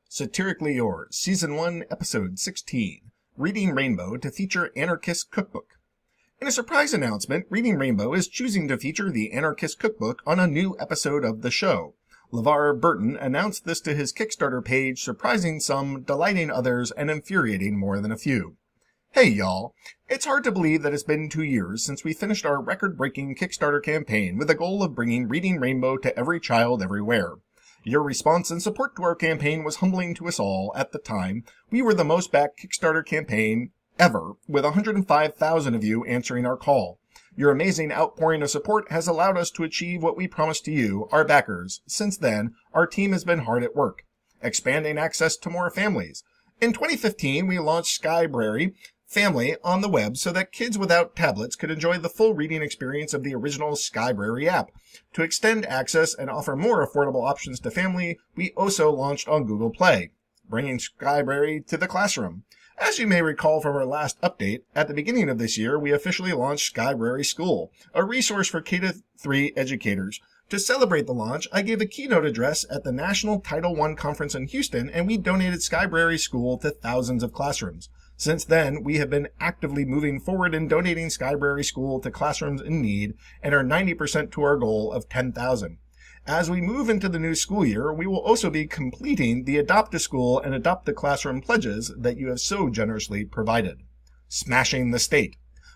Satirically Yours, Season 1, Episode 16, Reading Rainbow to feature Anarchists Cookbook. In a surprise announcement, Reading Rainbow is choosing to feature the Anarchists Cookbook on a new episode of the show. LeVar Burton announced this to his Kickstarter page, surprising some, delighting others, and infuriating more than a few. Hey y'all, it's hard to believe that it's been 2 years since we finished our record-breaking Kickstarter campaign with the goal of bringing Reading Rainbow to every child everywhere. Your response and support to our campaign was humbling to us all. At the time, we were the most backed Kickstarter campaign ever, with 105,000 of you answering our call. Your amazing outpouring of support has allowed us to achieve what we promised to you, our backers. Since then, our team has been hard at work, expanding access to more families. In 2015, we launched Skybrary Family on the web so that kids without tablets could enjoy the full reading experience of the original Skybrary app. To extend access and offer more affordable options to family, we also launched on Google Play, bringing Skybrary to the classroom. As you may recall from our last update, at the beginning of this year, we officially launched Skybrary School, a resource for K-3 educators. To celebrate the launch, I gave a keynote address at the National Title I Conference in Houston, and we donated Skybrary School to thousands of classrooms. Since then, we have been actively moving forward in donating Skybrary School to classrooms in need and are 90% to our goal of 10,000. As we move into the new school year, we will also be completing the Adopt a School and Adopt a Classroom pledges that you have so generously provided. Smashing the State.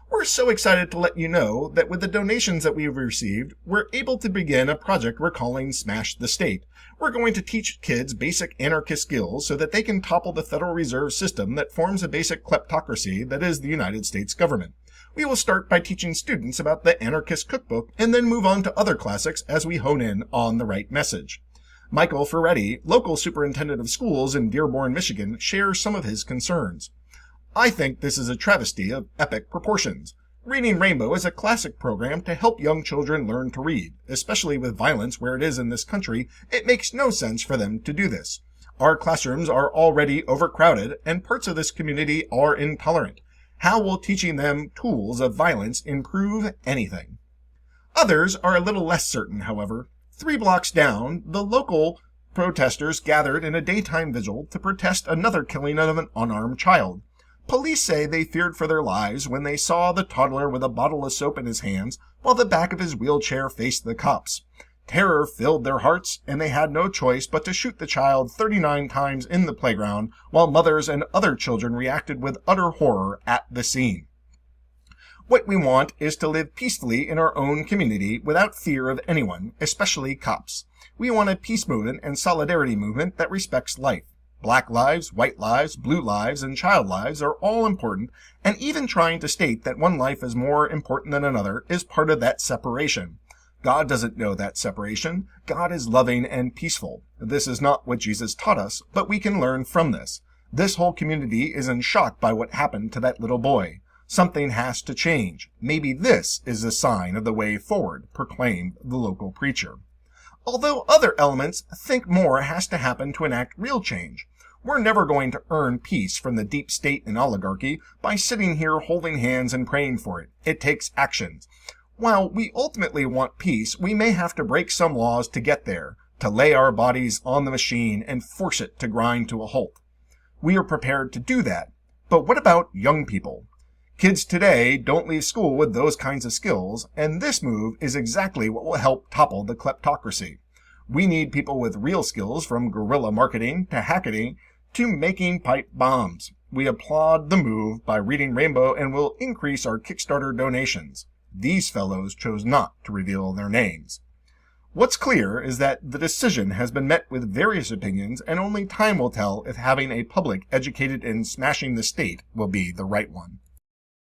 We're so excited to let you know that with the donations that we've received, we're able to begin a project we're calling Smash the State. We're going to teach kids basic anarchist skills so that they can topple the Federal Reserve System that forms a basic kleptocracy that is the United States government. We will start by teaching students about the Anarchists Cookbook and then move on to other classics as we hone in on the right message. Michael Ferretti, local superintendent of schools in Dearborn, Michigan, shares some of his concerns. I think this is a travesty of epic proportions. Reading Rainbow is a classic program to help young children learn to read. Especially with violence where it is in this country, it makes no sense for them to do this. Our classrooms are already overcrowded, and parts of this community are intolerant. How will teaching them tools of violence improve anything? Others are a little less certain, however. 3 blocks down, the local protesters gathered in a daytime vigil to protest another killing of an unarmed child. Police say they feared for their lives when they saw the toddler with a bottle of soap in his hands while the back of his wheelchair faced the cops. Terror filled their hearts, and they had no choice but to shoot the child 39 times in the playground, while mothers and other children reacted with utter horror at the scene. What we want is to live peacefully in our own community without fear of anyone, especially cops. We want a peace movement and solidarity movement that respects life. Black lives, white lives, blue lives, and child lives are all important, and even trying to state that one life is more important than another is part of that separation. God doesn't know that separation. God is loving and peaceful. This is not what Jesus taught us, but we can learn from this. This whole community is in shock by what happened to that little boy. Something has to change. Maybe this is a sign of the way forward, proclaimed the local preacher. Although other elements think more has to happen to enact real change. We're never going to earn peace from the deep state and oligarchy by sitting here holding hands and praying for it. It takes actions. While we ultimately want peace, we may have to break some laws to get there, to lay our bodies on the machine and force it to grind to a halt. We are prepared to do that. But what about young people? Kids today don't leave school with those kinds of skills, and this move is exactly what will help topple the kleptocracy. We need people with real skills, from guerrilla marketing to hacking to making pipe bombs. We applaud the move by Reading Rainbow and will increase our Kickstarter donations. These fellows chose not to reveal their names. What's clear is that the decision has been met with various opinions, and only time will tell if having a public educated in smashing the state will be the right one.